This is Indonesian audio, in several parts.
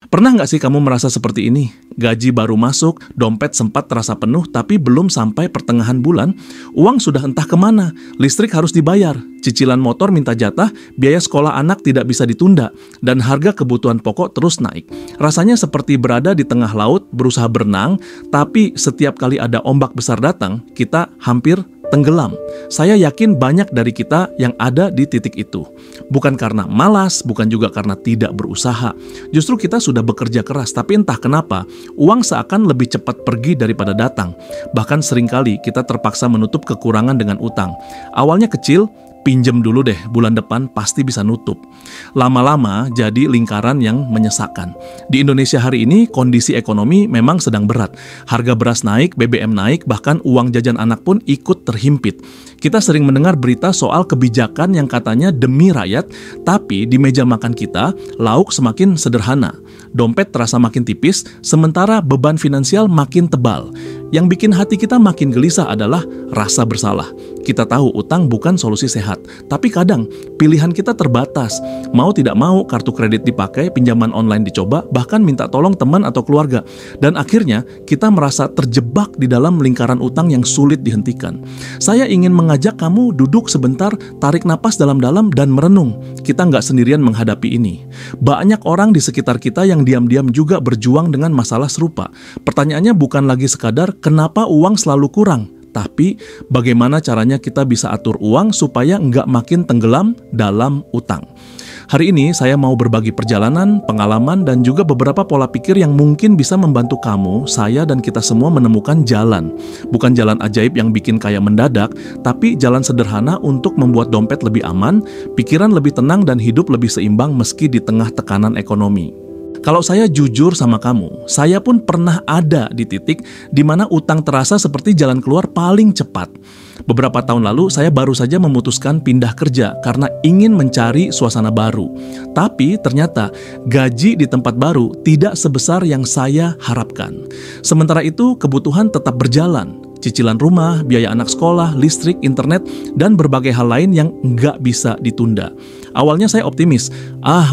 Pernah nggak sih kamu merasa seperti ini? Gaji baru masuk, dompet sempat terasa penuh, tapi belum sampai pertengahan bulan, uang sudah entah kemana, listrik harus dibayar, cicilan motor minta jatah, biaya sekolah anak tidak bisa ditunda, dan harga kebutuhan pokok terus naik. Rasanya seperti berada di tengah laut, berusaha berenang, tapi setiap kali ada ombak besar datang, kita hampir tenggelam. Saya yakin banyak dari kita yang ada di titik itu. Bukan karena malas, bukan juga karena tidak berusaha. Justru kita sudah bekerja keras, tapi entah kenapa, uang seakan lebih cepat pergi daripada datang. Bahkan seringkali kita terpaksa menutup kekurangan dengan utang. Awalnya kecil, pinjem dulu deh, bulan depan pasti bisa nutup. Lama-lama jadi lingkaran yang menyesakkan. Di Indonesia hari ini kondisi ekonomi memang sedang berat. Harga beras naik, BBM naik, bahkan uang jajan anak pun ikut terhimpit. Kita sering mendengar berita soal kebijakan yang katanya demi rakyat, tapi di meja makan kita, lauk semakin sederhana. Dompet terasa makin tipis, sementara beban finansial makin tebal. Yang bikin hati kita makin gelisah adalah rasa bersalah. Kita tahu utang bukan solusi sehat, tapi kadang pilihan kita terbatas. Mau tidak mau, kartu kredit dipakai, pinjaman online dicoba, bahkan minta tolong teman atau keluarga. Dan akhirnya kita merasa terjebak di dalam lingkaran utang yang sulit dihentikan. Saya ingin mengajak kamu duduk sebentar, tarik napas dalam-dalam dan merenung. Kita nggak sendirian menghadapi ini. Banyak orang di sekitar kita yang diam-diam juga berjuang dengan masalah serupa. Pertanyaannya bukan lagi sekadar kenapa uang selalu kurang, tapi bagaimana caranya kita bisa atur uang supaya nggak makin tenggelam dalam utang. Hari ini saya mau berbagi perjalanan, pengalaman, dan juga beberapa pola pikir yang mungkin bisa membantu kamu, saya, dan kita semua menemukan jalan. Bukan jalan ajaib yang bikin kaya mendadak, tapi jalan sederhana untuk membuat dompet lebih aman, pikiran lebih tenang, dan hidup lebih seimbang meski di tengah tekanan ekonomi. Kalau saya jujur sama kamu, saya pun pernah ada di titik di mana utang terasa seperti jalan keluar paling cepat. Beberapa tahun lalu, saya baru saja memutuskan pindah kerja karena ingin mencari suasana baru. Tapi ternyata gaji di tempat baru tidak sebesar yang saya harapkan. Sementara itu, kebutuhan tetap berjalan. Cicilan rumah, biaya anak sekolah, listrik, internet, dan berbagai hal lain yang nggak bisa ditunda. Awalnya saya optimis,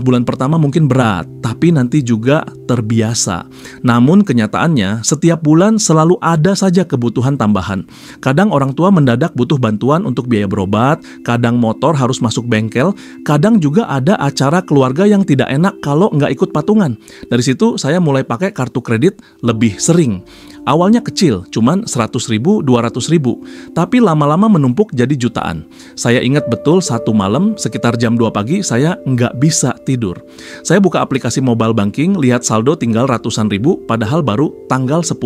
bulan pertama mungkin berat, tapi nanti juga terbiasa. Namun kenyataannya, setiap bulan selalu ada saja kebutuhan tambahan. Kadang orang tua mendadak butuh bantuan untuk biaya berobat, kadang motor harus masuk bengkel, kadang juga ada acara keluarga yang tidak enak kalau nggak ikut patungan. Dari situ saya mulai pakai kartu kredit lebih sering. Awalnya kecil, cuman 100.000, 200.000, tapi lama-lama menumpuk jadi jutaan. Saya ingat betul satu malam, sekitar jam 2 pagi, saya nggak bisa tidur. Saya buka aplikasi mobile banking, lihat saldo tinggal ratusan ribu, padahal baru tanggal 10.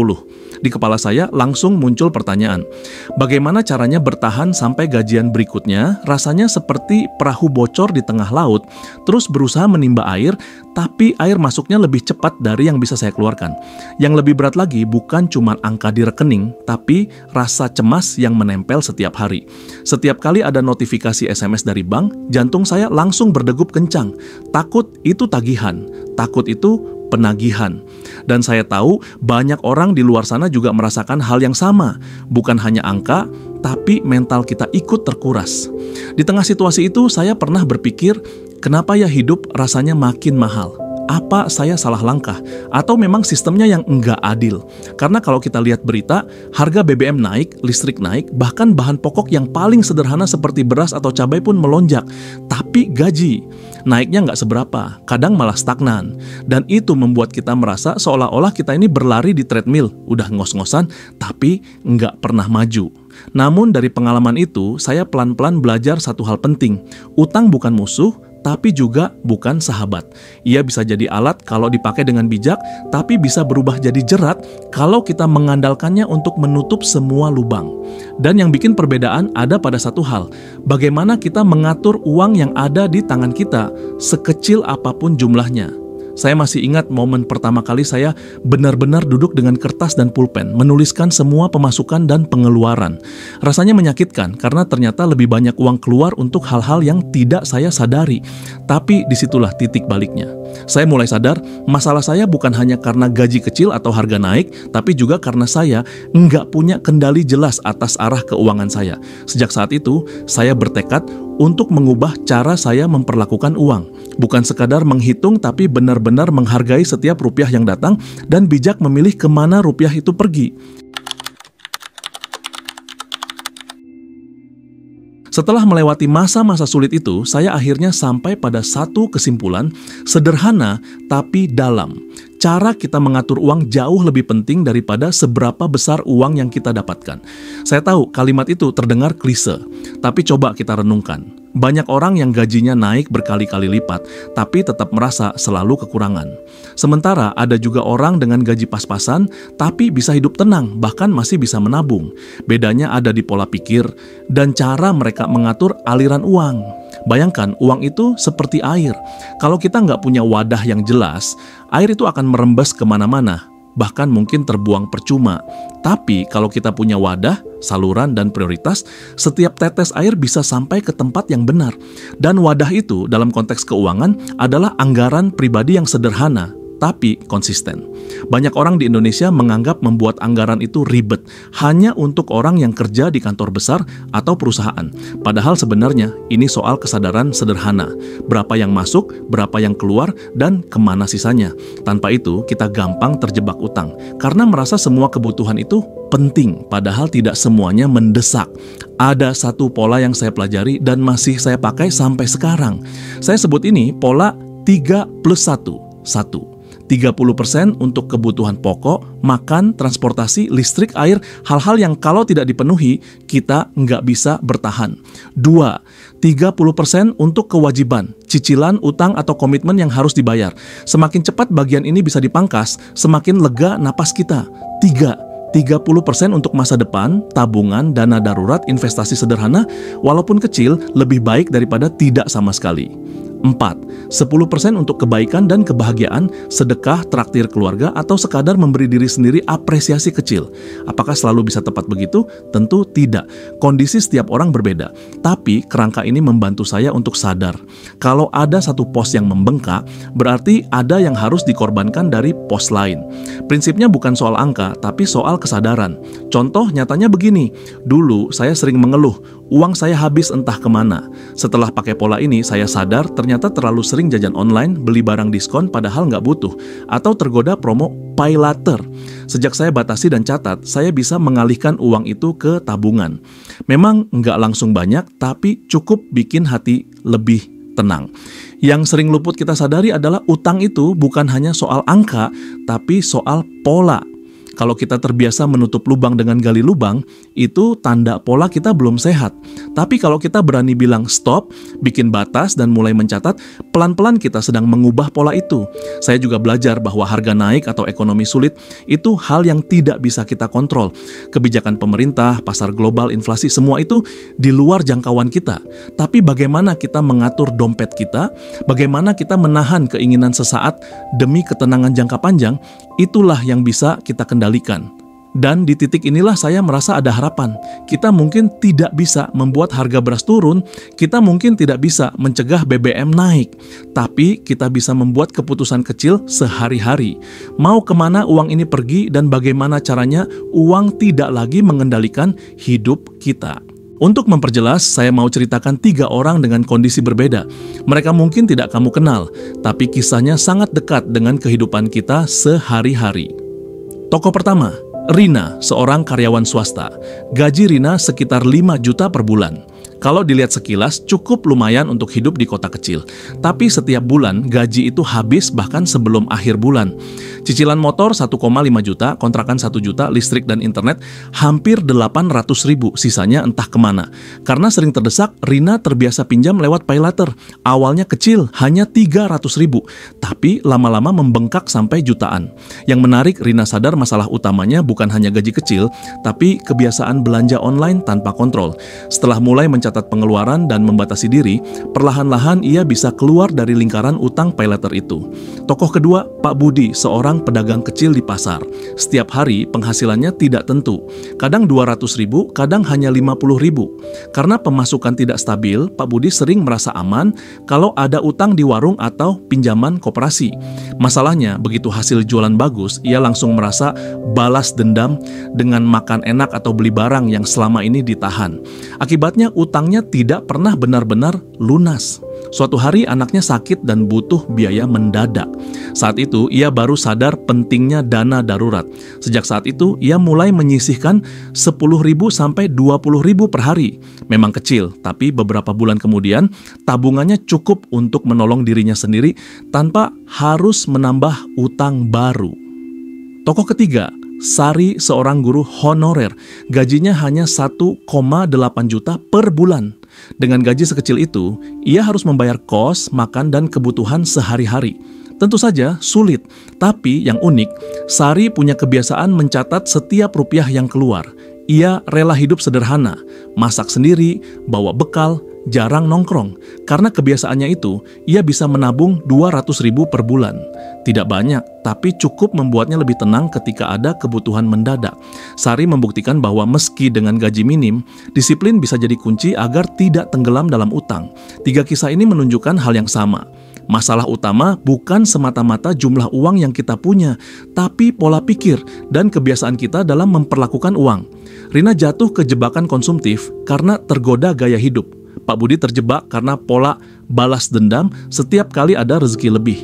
Di kepala saya langsung muncul pertanyaan, bagaimana caranya bertahan sampai gajian berikutnya? Rasanya seperti perahu bocor di tengah laut, terus berusaha menimba air, tapi air masuknya lebih cepat dari yang bisa saya keluarkan. Yang lebih berat lagi bukan cuma angka di rekening, tapi rasa cemas yang menempel setiap hari. Setiap kali ada notifikasi SMS dari bank, jantung saya langsung berdegup kencang. Takut itu tagihan, takut itu penagihan. Dan saya tahu banyak orang di luar sana juga merasakan hal yang sama. Bukan hanya angka, tapi mental kita ikut terkuras. Di tengah situasi itu, saya pernah berpikir, kenapa ya hidup rasanya makin mahal? Apa saya salah langkah? Atau memang sistemnya yang enggak adil? Karena kalau kita lihat berita, harga BBM naik, listrik naik, bahkan bahan pokok yang paling sederhana seperti beras atau cabai pun melonjak. Tapi gaji naiknya nggak seberapa, kadang malah stagnan. Dan itu membuat kita merasa seolah-olah kita ini berlari di treadmill, udah ngos-ngosan, tapi nggak pernah maju. Namun dari pengalaman itu, saya pelan-pelan belajar satu hal penting. Utang bukan musuh, tapi juga bukan sahabat. Ia bisa jadi alat kalau dipakai dengan bijak, tapi bisa berubah jadi jerat kalau kita mengandalkannya untuk menutup semua lubang. Dan yang bikin perbedaan ada pada satu hal, bagaimana kita mengatur uang yang ada di tangan kita, sekecil apapun jumlahnya. Saya masih ingat momen pertama kali saya benar-benar duduk dengan kertas dan pulpen, menuliskan semua pemasukan dan pengeluaran. Rasanya menyakitkan karena ternyata lebih banyak uang keluar untuk hal-hal yang tidak saya sadari. Tapi disitulah titik baliknya. Saya mulai sadar, masalah saya bukan hanya karena gaji kecil atau harga naik, tapi juga karena saya nggak punya kendali jelas atas arah keuangan saya. Sejak saat itu, saya bertekad untuk mengubah cara saya memperlakukan uang. Bukan sekadar menghitung, tapi benar-benar menghargai setiap rupiah yang datang dan bijak memilih kemana rupiah itu pergi. Setelah melewati masa-masa sulit itu, saya akhirnya sampai pada satu kesimpulan sederhana tapi dalam. Cara kita mengatur uang jauh lebih penting daripada seberapa besar uang yang kita dapatkan. Saya tahu kalimat itu terdengar klise, tapi coba kita renungkan. Banyak orang yang gajinya naik berkali-kali lipat, tapi tetap merasa selalu kekurangan. Sementara ada juga orang dengan gaji pas-pasan, tapi bisa hidup tenang, bahkan masih bisa menabung. Bedanya ada di pola pikir dan cara mereka mengatur aliran uang. Bayangkan, uang itu seperti air. Kalau kita nggak punya wadah yang jelas, air itu akan merembes kemana-mana, bahkan mungkin terbuang percuma. Tapi kalau kita punya wadah, saluran, dan prioritas, setiap tetes air bisa sampai ke tempat yang benar. Dan wadah itu dalam konteks keuangan adalah anggaran pribadi yang sederhana, tapi konsisten. Banyak orang di Indonesia menganggap membuat anggaran itu ribet, hanya untuk orang yang kerja di kantor besar atau perusahaan. Padahal sebenarnya ini soal kesadaran sederhana. Berapa yang masuk, berapa yang keluar, dan kemana sisanya. Tanpa itu, kita gampang terjebak utang, karena merasa semua kebutuhan itu penting, padahal tidak semuanya mendesak. Ada satu pola yang saya pelajari dan masih saya pakai sampai sekarang. Saya sebut ini pola 3+1. 30% untuk kebutuhan pokok, makan, transportasi, listrik, air, hal-hal yang kalau tidak dipenuhi, kita nggak bisa bertahan. 2. 30% untuk kewajiban, cicilan, utang, atau komitmen yang harus dibayar. Semakin cepat bagian ini bisa dipangkas, semakin lega napas kita. 30% untuk masa depan, tabungan, dana darurat, investasi sederhana, walaupun kecil, lebih baik daripada tidak sama sekali. 4. 10% untuk kebaikan dan kebahagiaan, sedekah, traktir keluarga, atau sekadar memberi diri sendiri apresiasi kecil. Apakah selalu bisa tepat begitu? Tentu tidak. Kondisi setiap orang berbeda. Tapi kerangka ini membantu saya untuk sadar. Kalau ada satu pos yang membengkak, berarti ada yang harus dikorbankan dari pos lain. Prinsipnya bukan soal angka, tapi soal kesadaran. Contoh nyatanya begini, dulu saya sering mengeluh, uang saya habis entah kemana. Setelah pakai pola ini, saya sadar ternyata terlalu sering jajan online, beli barang diskon padahal nggak butuh, atau tergoda promo pay later. Sejak saya batasi dan catat, saya bisa mengalihkan uang itu ke tabungan. Memang nggak langsung banyak, tapi cukup bikin hati lebih tenang. Yang sering luput kita sadari adalah utang itu bukan hanya soal angka, tapi soal pola. Kalau kita terbiasa menutup lubang dengan gali lubang, itu tanda pola kita belum sehat. Tapi kalau kita berani bilang stop, bikin batas, dan mulai mencatat, pelan-pelan kita sedang mengubah pola itu. Saya juga belajar bahwa harga naik atau ekonomi sulit itu hal yang tidak bisa kita kontrol. Kebijakan pemerintah, pasar global, inflasi, semua itu di luar jangkauan kita. Tapi bagaimana kita mengatur dompet kita, bagaimana kita menahan keinginan sesaat demi ketenangan jangka panjang, itulah yang bisa kita kendalikan. Dan di titik inilah saya merasa ada harapan. Kita mungkin tidak bisa membuat harga beras turun, kita mungkin tidak bisa mencegah BBM naik, tapi kita bisa membuat keputusan kecil sehari-hari. Mau kemana uang ini pergi dan bagaimana caranya uang tidak lagi mengendalikan hidup kita. Untuk memperjelas, saya mau ceritakan 3 orang dengan kondisi berbeda. Mereka mungkin tidak kamu kenal, tapi kisahnya sangat dekat dengan kehidupan kita sehari-hari. Tokoh pertama, Rina, seorang karyawan swasta. Gaji Rina sekitar 5 juta per bulan. Kalau dilihat sekilas, cukup lumayan untuk hidup di kota kecil. Tapi setiap bulan, gaji itu habis bahkan sebelum akhir bulan. Cicilan motor 1,5 juta, kontrakan 1 juta, listrik dan internet hampir 800 ribu, sisanya entah kemana. Karena sering terdesak, Rina terbiasa pinjam lewat pay later. Awalnya kecil, hanya 300 ribu, tapi lama-lama membengkak sampai jutaan. Yang menarik, Rina sadar masalah utamanya bukan hanya gaji kecil, tapi kebiasaan belanja online tanpa kontrol. Setelah mulai mencatat pengeluaran dan membatasi diri, perlahan-lahan ia bisa keluar dari lingkaran utang pay later itu. Tokoh kedua, Pak Budi, seorang pedagang kecil di pasar. Setiap hari penghasilannya tidak tentu. Kadang 200 ribu, kadang hanya 50 ribu. Karena pemasukan tidak stabil, Pak Budi sering merasa aman kalau ada utang di warung atau pinjaman koperasi. Masalahnya, begitu hasil jualan bagus, ia langsung merasa balas dendam dengan makan enak atau beli barang yang selama ini ditahan. Akibatnya utang utangnya tidak pernah benar-benar lunas. Suatu hari anaknya sakit dan butuh biaya mendadak. Saat itu ia baru sadar pentingnya dana darurat. Sejak saat itu ia mulai menyisihkan 10.000 sampai 20.000 per hari. Memang kecil, tapi beberapa bulan kemudian tabungannya cukup untuk menolong dirinya sendiri tanpa harus menambah utang baru. Tokoh ketiga, Sari, seorang guru honorer. Gajinya hanya 1,8 juta per bulan. Dengan gaji sekecil itu, ia harus membayar kos, makan, dan kebutuhan sehari-hari. Tentu saja sulit, tapi yang unik, Sari punya kebiasaan mencatat setiap rupiah yang keluar. Ia rela hidup sederhana, masak sendiri, bawa bekal, jarang nongkrong. Karena kebiasaannya itu, ia bisa menabung 200.000 per bulan. Tidak banyak, tapi cukup membuatnya lebih tenang ketika ada kebutuhan mendadak. Sari membuktikan bahwa meski dengan gaji minim, disiplin bisa jadi kunci agar tidak tenggelam dalam utang. 3 kisah ini menunjukkan hal yang sama. Masalah utama bukan semata-mata jumlah uang yang kita punya, tapi pola pikir dan kebiasaan kita dalam memperlakukan uang. Rina jatuh ke jebakan konsumtif karena tergoda gaya hidup. Pak Budi terjebak karena pola balas dendam setiap kali ada rezeki lebih.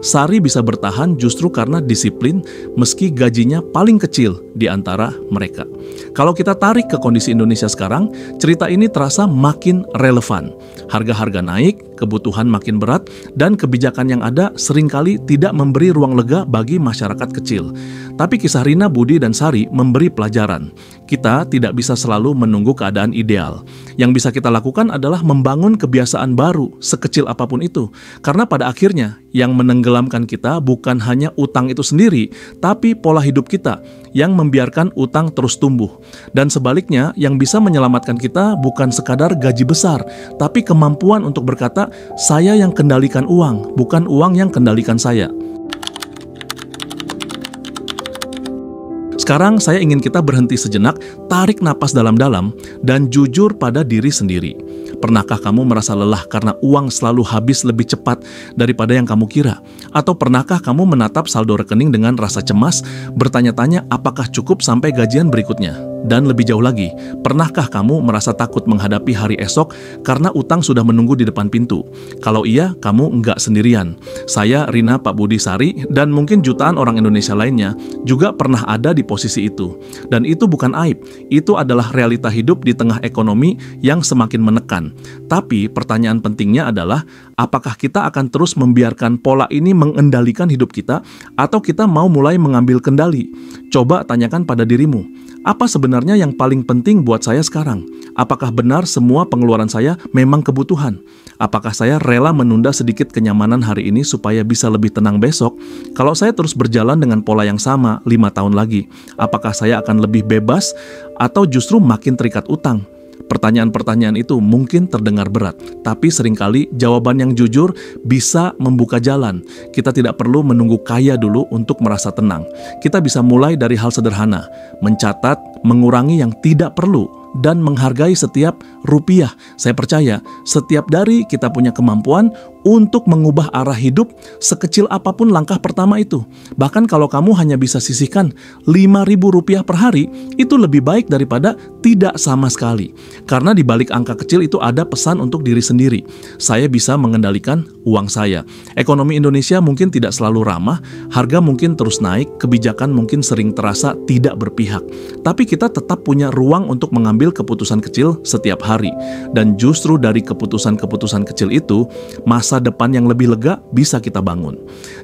Sari bisa bertahan justru karena disiplin meski gajinya paling kecil di antara mereka. Kalau kita tarik ke kondisi Indonesia sekarang, cerita ini terasa makin relevan. Harga-harga naik, kebutuhan makin berat, dan kebijakan yang ada seringkali tidak memberi ruang lega bagi masyarakat kecil. Tapi kisah Rina, Budi, dan Sari memberi pelajaran. Kita tidak bisa selalu menunggu keadaan ideal. Yang bisa kita lakukan adalah membangun kebiasaan baru, sekecil apapun itu. Karena pada akhirnya, yang menenggelamkan kita bukan hanya utang itu sendiri, tapi pola hidup kita yang membiarkan utang terus tumbuh. Dan sebaliknya, yang bisa menyelamatkan kita bukan sekadar gaji besar, tapi kemampuan untuk berkata, saya yang kendalikan uang, bukan uang yang kendalikan saya. Sekarang saya ingin kita berhenti sejenak, tarik napas dalam-dalam, dan jujur pada diri sendiri. Pernahkah kamu merasa lelah karena uang selalu habis lebih cepat daripada yang kamu kira? Atau pernahkah kamu menatap saldo rekening dengan rasa cemas, bertanya-tanya apakah cukup sampai gajian berikutnya? Dan lebih jauh lagi, pernahkah kamu merasa takut menghadapi hari esok karena utang sudah menunggu di depan pintu? Kalau iya, kamu enggak sendirian. Saya, Rina, Pak Budi, Sari, dan mungkin jutaan orang Indonesia lainnya juga pernah ada di posisi itu. Dan itu bukan aib, itu adalah realita hidup di tengah ekonomi yang semakin menekan. Tapi pertanyaan pentingnya adalah, apakah kita akan terus membiarkan pola ini mengendalikan hidup kita, atau kita mau mulai mengambil kendali? Coba tanyakan pada dirimu, apa sebenarnya yang paling penting buat saya sekarang? Apakah benar semua pengeluaran saya memang kebutuhan? Apakah saya rela menunda sedikit kenyamanan hari ini supaya bisa lebih tenang besok? Kalau saya terus berjalan dengan pola yang sama 5 tahun lagi, apakah saya akan lebih bebas atau justru makin terikat utang? Pertanyaan-pertanyaan itu mungkin terdengar berat, tapi seringkali jawaban yang jujur bisa membuka jalan. Kita tidak perlu menunggu kaya dulu untuk merasa tenang. Kita bisa mulai dari hal sederhana, mencatat, mengurangi yang tidak perlu, dan menghargai setiap rupiah. Saya percaya setiap dari kita punya kemampuan untuk mengubah arah hidup sekecil apapun langkah pertama itu. Bahkan kalau kamu hanya bisa sisihkan 5.000 rupiah per hari, itu lebih baik daripada tidak sama sekali. Karena di balik angka kecil itu ada pesan untuk diri sendiri. Saya bisa mengendalikan uang saya. Ekonomi Indonesia mungkin tidak selalu ramah, harga mungkin terus naik, kebijakan mungkin sering terasa tidak berpihak. Tapi kita tetap punya ruang untuk mengambil keputusan kecil setiap hari. Dan justru dari keputusan-keputusan kecil itu, masa depan yang lebih lega bisa kita bangun.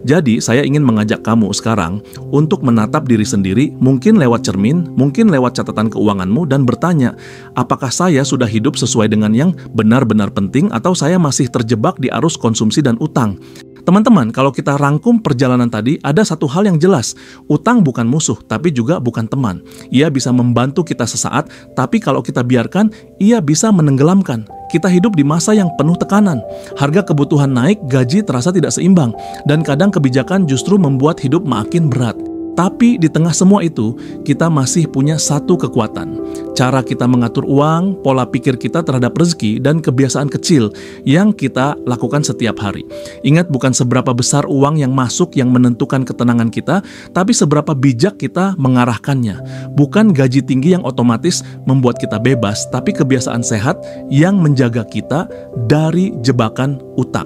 Jadi, saya ingin mengajak kamu sekarang untuk menatap diri sendiri, mungkin lewat cermin, mungkin lewat catatan keuanganmu, dan bertanya, apakah saya sudah hidup sesuai dengan yang benar-benar penting atau saya masih terjebak di arus konsumsi dan utang? Teman-teman, kalau kita rangkum perjalanan tadi, ada satu hal yang jelas. Utang bukan musuh, tapi juga bukan teman. Ia bisa membantu kita sesaat, tapi kalau kita biarkan, ia bisa menenggelamkan. Kita hidup di masa yang penuh tekanan. Harga kebutuhan naik, gaji terasa tidak seimbang, dan kadang kebijakan justru membuat hidup makin berat. Tapi di tengah semua itu, kita masih punya satu kekuatan. Cara kita mengatur uang, pola pikir kita terhadap rezeki, dan kebiasaan kecil yang kita lakukan setiap hari. Ingat, bukan seberapa besar uang yang masuk yang menentukan ketenangan kita, tapi seberapa bijak kita mengarahkannya. Bukan gaji tinggi yang otomatis membuat kita bebas, tapi kebiasaan sehat yang menjaga kita dari jebakan utang.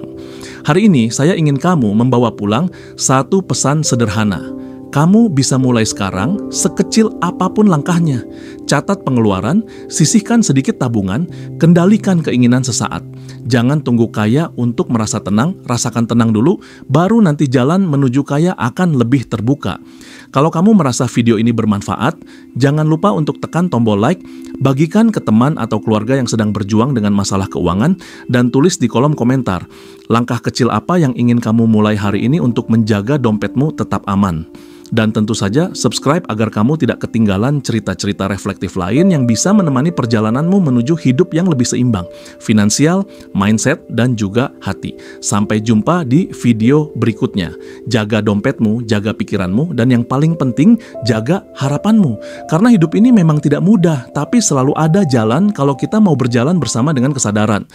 Hari ini saya ingin kamu membawa pulang satu pesan sederhana. Kamu bisa mulai sekarang, sekecil apapun langkahnya. Catat pengeluaran, sisihkan sedikit tabungan, kendalikan keinginan sesaat. Jangan tunggu kaya untuk merasa tenang, rasakan tenang dulu, baru nanti jalan menuju kaya akan lebih terbuka. Kalau kamu merasa video ini bermanfaat, jangan lupa untuk tekan tombol like, bagikan ke teman atau keluarga yang sedang berjuang dengan masalah keuangan, dan tulis di kolom komentar, langkah kecil apa yang ingin kamu mulai hari ini untuk menjaga dompetmu tetap aman. Dan tentu saja subscribe agar kamu tidak ketinggalan cerita-cerita reflektif lain yang bisa menemani perjalananmu menuju hidup yang lebih seimbang, finansial, mindset, dan juga hati. Sampai jumpa di video berikutnya. Jaga dompetmu, jaga pikiranmu, dan yang paling penting, jaga harapanmu. Karena hidup ini memang tidak mudah, tapi selalu ada jalan kalau kita mau berjalan bersama dengan kesadaran.